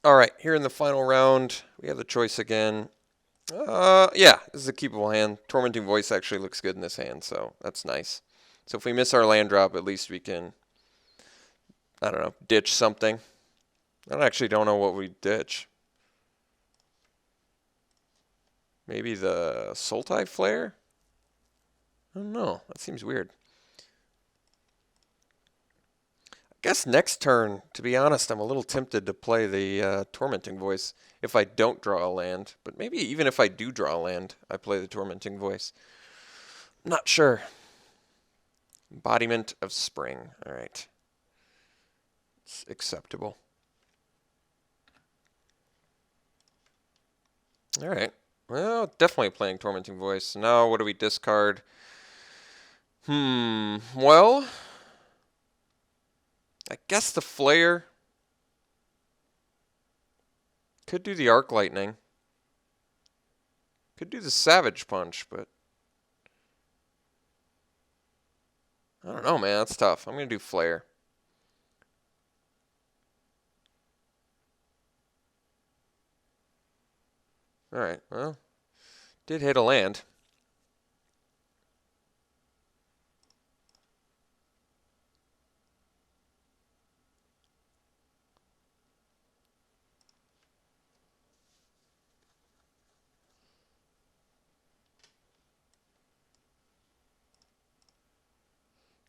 All right, here in the final round, we have the choice again. Yeah, this is a keepable hand. Tormenting Voice actually looks good in this hand, so that's nice. So if we miss our land drop, at least we can, I don't know, ditch something. I actually don't know what we ditch. Maybe the Sultai Flare? I don't know. That seems weird. I guess next turn, to be honest, I'm a little tempted to play the Tormenting Voice if I don't draw a land. But maybe even if I do draw a land, I play the Tormenting Voice. Not sure. Embodiment of Spring. All right. It's acceptable. All right. Well, definitely playing Tormenting Voice. Now, what do we discard? Well, I guess the Flare could do the Arc Lightning. Could do the Savage Punch, but I don't know, man. That's tough. I'm going to do Flare. All right. Well, did hit a land.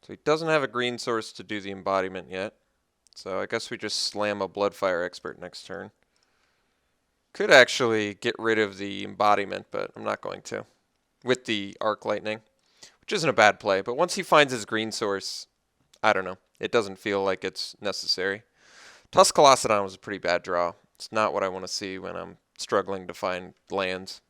So he doesn't have a green source to do the embodiment yet. So I guess we just slam a Bloodfire Expert next turn. Could actually get rid of the embodiment, but I'm not going to. With the Arc Lightning, which isn't a bad play. But once he finds his green source, I don't know. It doesn't feel like it's necessary. Tuscalocedon was a pretty bad draw. It's not what I want to see when I'm struggling to find lands.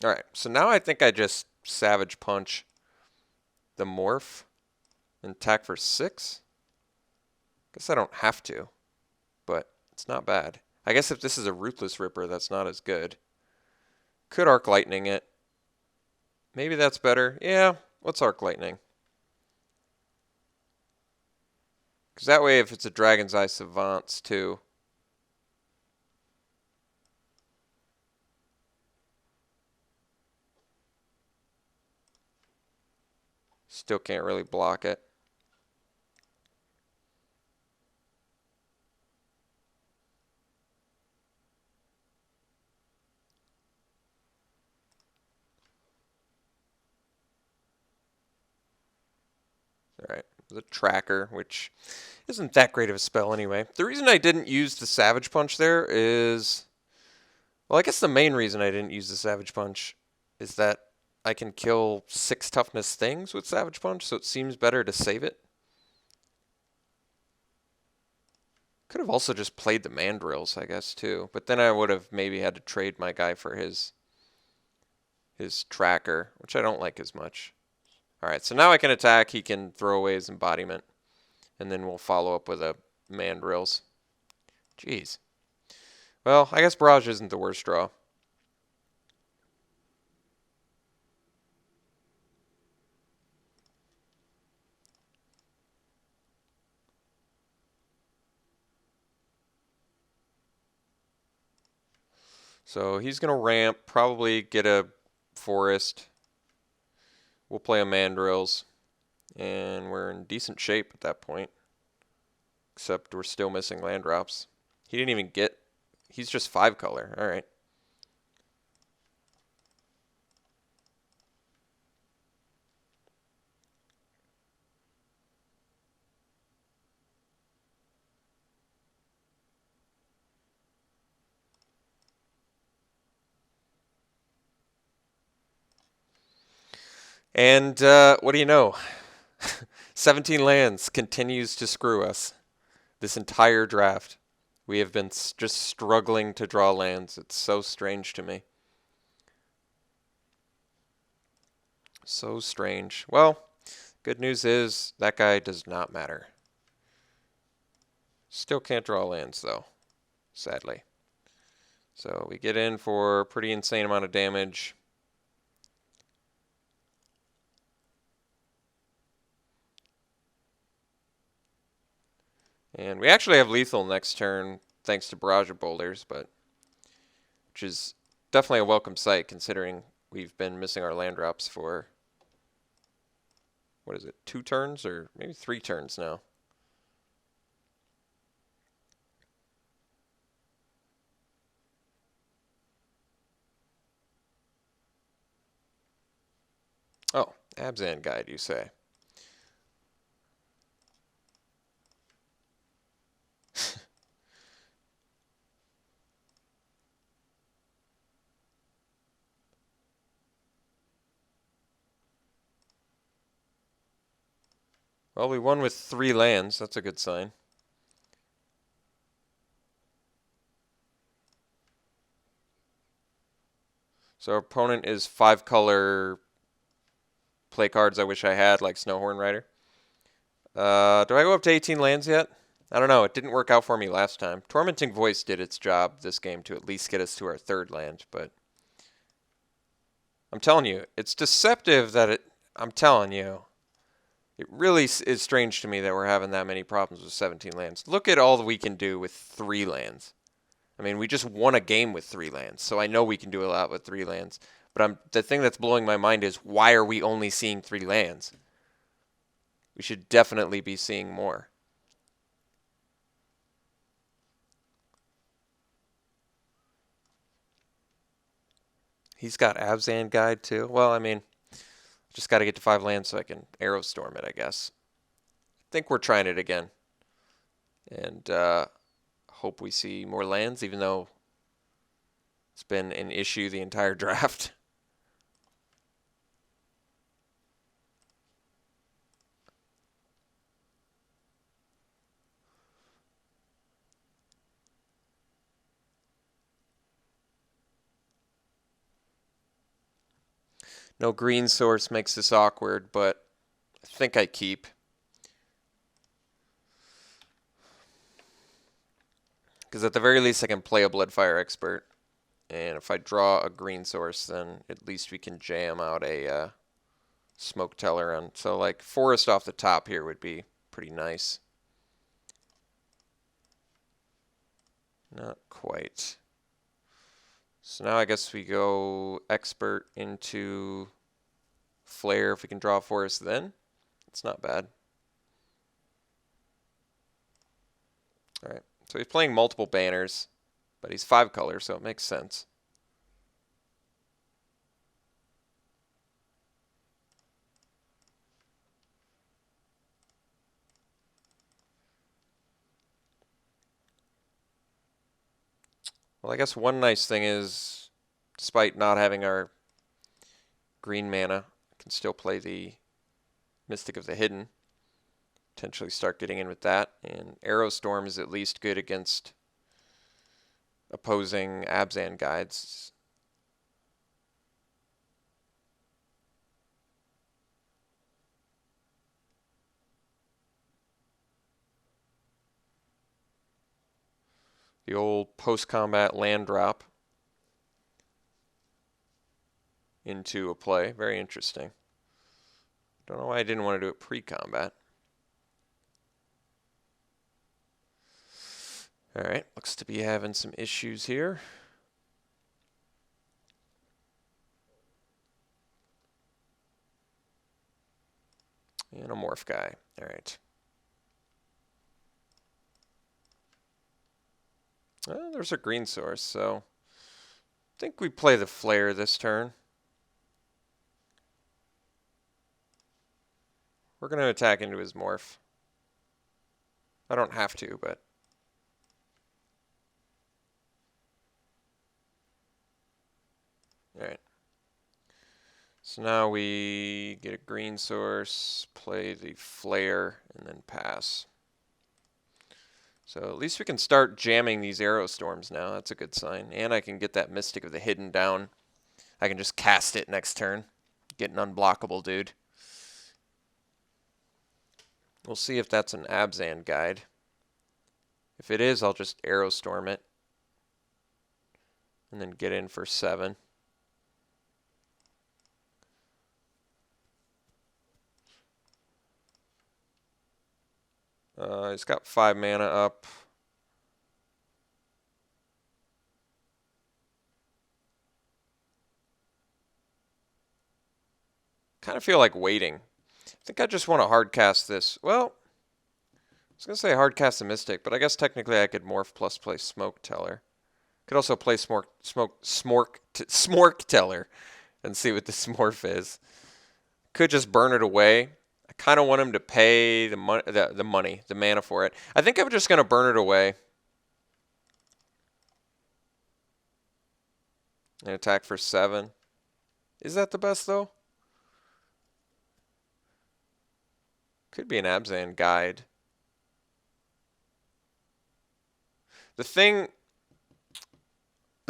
All right, so now I think I just Savage Punch the Morph and attack for 6. Guess I don't have to, but it's not bad. I guess if this is a Ruthless Ripper, that's not as good. Could Arc Lightning it. Maybe that's better. Yeah, let's Arc Lightning. Because that way, if it's a Dragon's Eye Savants too. Still can't really block it. All right, the Tracker, which isn't that great of a spell anyway. The reason I didn't use the Savage Punch there is, well, I guess the main reason I didn't use the Savage Punch is that I can kill 6 toughness things with Savage Punch, so it seems better to save it. Could have also just played the Mandrills, I guess, too. But then I would have maybe had to trade my guy for his Tracker, which I don't like as much. All right, so now I can attack. He can throw away his embodiment. And then we'll follow up with a Mandrills. Jeez. Well, I guess Barrage isn't the worst draw. So he's going to ramp, probably get a Forest. We'll play a Mandrills. And we're in decent shape at that point. Except we're still missing land drops. He didn't even get... He's just 5 color. All right. And what do you know? 17 lands continues to screw us. This entire draft. We have been just struggling to draw lands. It's so strange to me. So strange. Well, good news is that guy does not matter. Still can't draw lands, though, sadly. So we get in for a pretty insane amount of damage. And we actually have lethal next turn thanks to Barrage of Boulders, but which is definitely a welcome sight considering we've been missing our land drops for, what is it, 2 turns or maybe 3 turns now. Oh, Abzan Guide, you say. Well, we won with 3 lands. That's a good sign. So our opponent is 5-color play cards I wish I had, like Snowhorn Rider. Do I go up to 18 lands yet? I don't know. It didn't work out for me last time. Tormenting Voice did its job this game to at least get us to our 3rd land, but I'm telling you, it's deceptive that I'm telling you, it really is strange to me that we're having that many problems with 17 lands. Look at all that we can do with 3 lands. I mean, we just won a game with 3 lands, so I know we can do a lot with 3 lands. But the thing that's blowing my mind is, why are we only seeing 3 lands? We should definitely be seeing more. He's got Abzan Guide too. Well, I mean, just got to get to 5 lands so I can Arrow Storm it, I guess. I think we're trying it again. And hope we see more lands, even though it's been an issue the entire draft. No green source makes this awkward, but I think I keep. Because at the very least I can play a Bloodfire Expert. And if I draw a green source, then at least we can jam out a Smoke Teller on. So like Forest off the top here would be pretty nice. Not quite. So now I guess we go Expert into Flare if we can draw a Forest then. It's not bad. Alright, so he's playing multiple banners, but he's 5 colors, so it makes sense. Well, I guess one nice thing is, despite not having our green mana, I can still play the Mystic of the Hidden. Potentially start getting in with that. And Arrow Storm is at least good against opposing Abzan Guides. The old post-combat land drop into a play. Very interesting. Don't know why I didn't want to do it pre-combat. Alright, looks to be having some issues here. And a Morph guy. Alright. Well, there's a green source, so I think we play the Flare this turn. We're going to attack into his Morph. I don't have to, but... Alright. So now we get a green source, play the Flare, and then pass. So at least we can start jamming these Arrow Storms now. That's a good sign. And I can get that Mystic of the Hidden down. I can just cast it next turn. Get an unblockable dude. We'll see if that's an Abzan Guide. If it is, I'll just Arrow Storm it. And then get in for 7. He's got 5 mana up. Kind of feel like waiting. I think I just want to hardcast this. Well, I was going to say hardcast the Mystic, but I guess technically I could morph plus play Smoke Teller. Could also play Smork Teller and see what this morph is. Could just burn it away. I kind of want him to pay the money, the mana for it. I think I'm just going to burn it away. And attack for 7. Is that the best, though? Could be an Abzan guide. The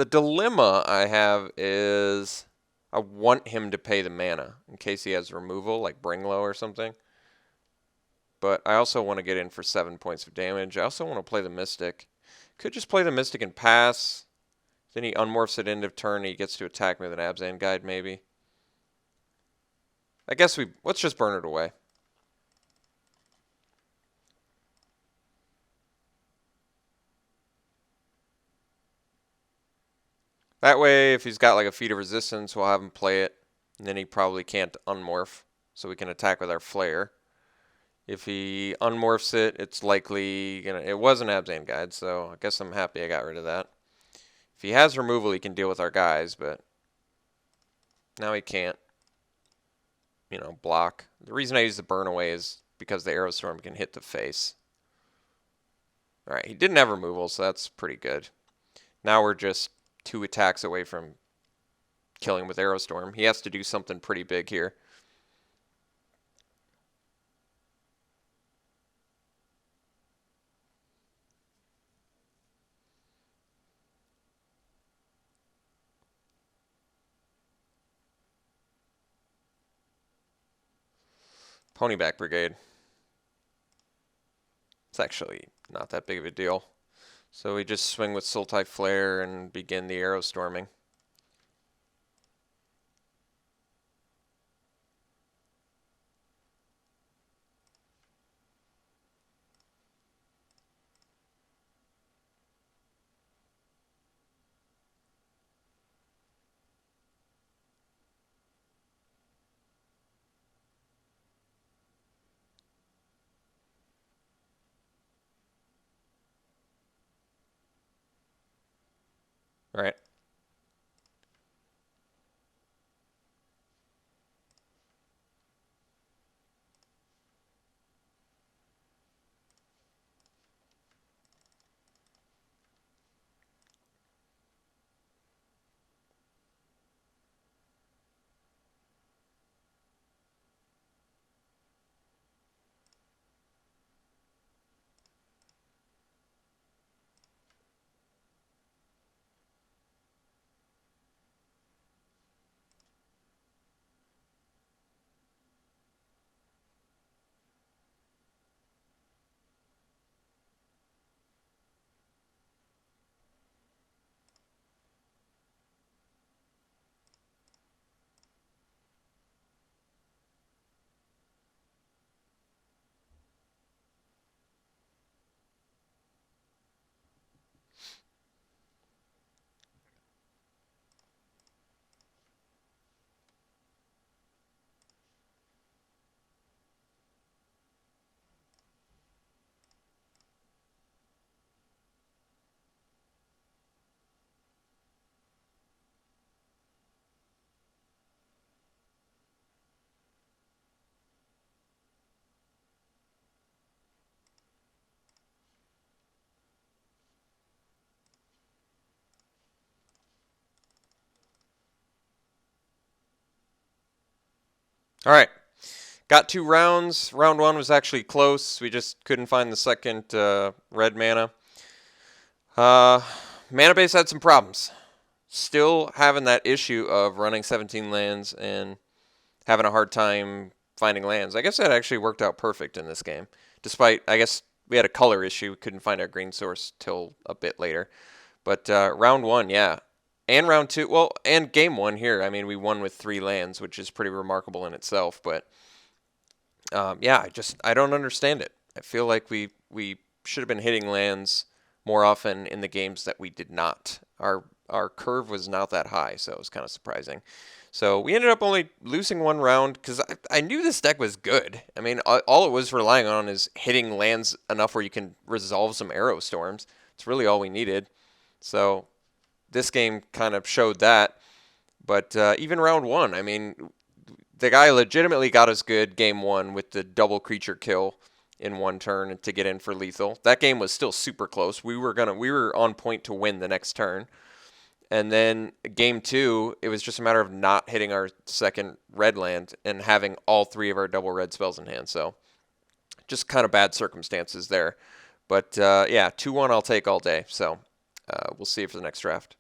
dilemma I have is I want him to pay the mana in case he has removal, like Bringlow or something. But I also want to get in for 7 points of damage. I also want to play the Mystic. Could just play the Mystic and pass. Then he unmorphs at end of turn and he gets to attack me with an Abzan guide, maybe. I guess let's just burn it away. That way, if he's got like a Feat of Resistance, we'll have him play it. And then he probably can't unmorph, so we can attack with our Flare. If he unmorphs it, it's likely it was an Abzan guide, so I guess I'm happy I got rid of that. If he has removal, he can deal with our guys, but now he can't, block. The reason I use the burn away is because the Arrow Storm can hit the face. Alright, he didn't have removal, so that's pretty good. Now we're just 2 attacks away from killing him with Arrow Storm. He has to do something pretty big here. Ponyback Brigade. It's actually not that big of a deal. So we just swing with Sultai Flare and begin the Arrow Storming. Right. All right. Got 2 rounds. Round 1 was actually close. We just couldn't find the second red mana. Mana base had some problems. Still having that issue of running 17 lands and having a hard time finding lands. I guess that actually worked out perfect in this game. Despite, I guess, we had a color issue. We couldn't find our green source till a bit later. But round 1, yeah. And round 2, well, and game 1 here. I mean, we won with 3 lands, which is pretty remarkable in itself. But, yeah, I don't understand it. I feel like we should have been hitting lands more often in the games that we did not. Our curve was not that high, so it was kind of surprising. So we ended up only losing one round because I knew this deck was good. I mean, all it was relying on is hitting lands enough where you can resolve some arrow storms. It's really all we needed. So this game kind of showed that. But even round one, I mean, the guy legitimately got us good game one with the double creature kill in one turn to get in for lethal. That game was still super close. We were on point to win the next turn. And then game two, it was just a matter of not hitting our second red land and having all three of our double red spells in hand. So just kind of bad circumstances there. But yeah, 2-1 I'll take all day. So we'll see you for the next draft.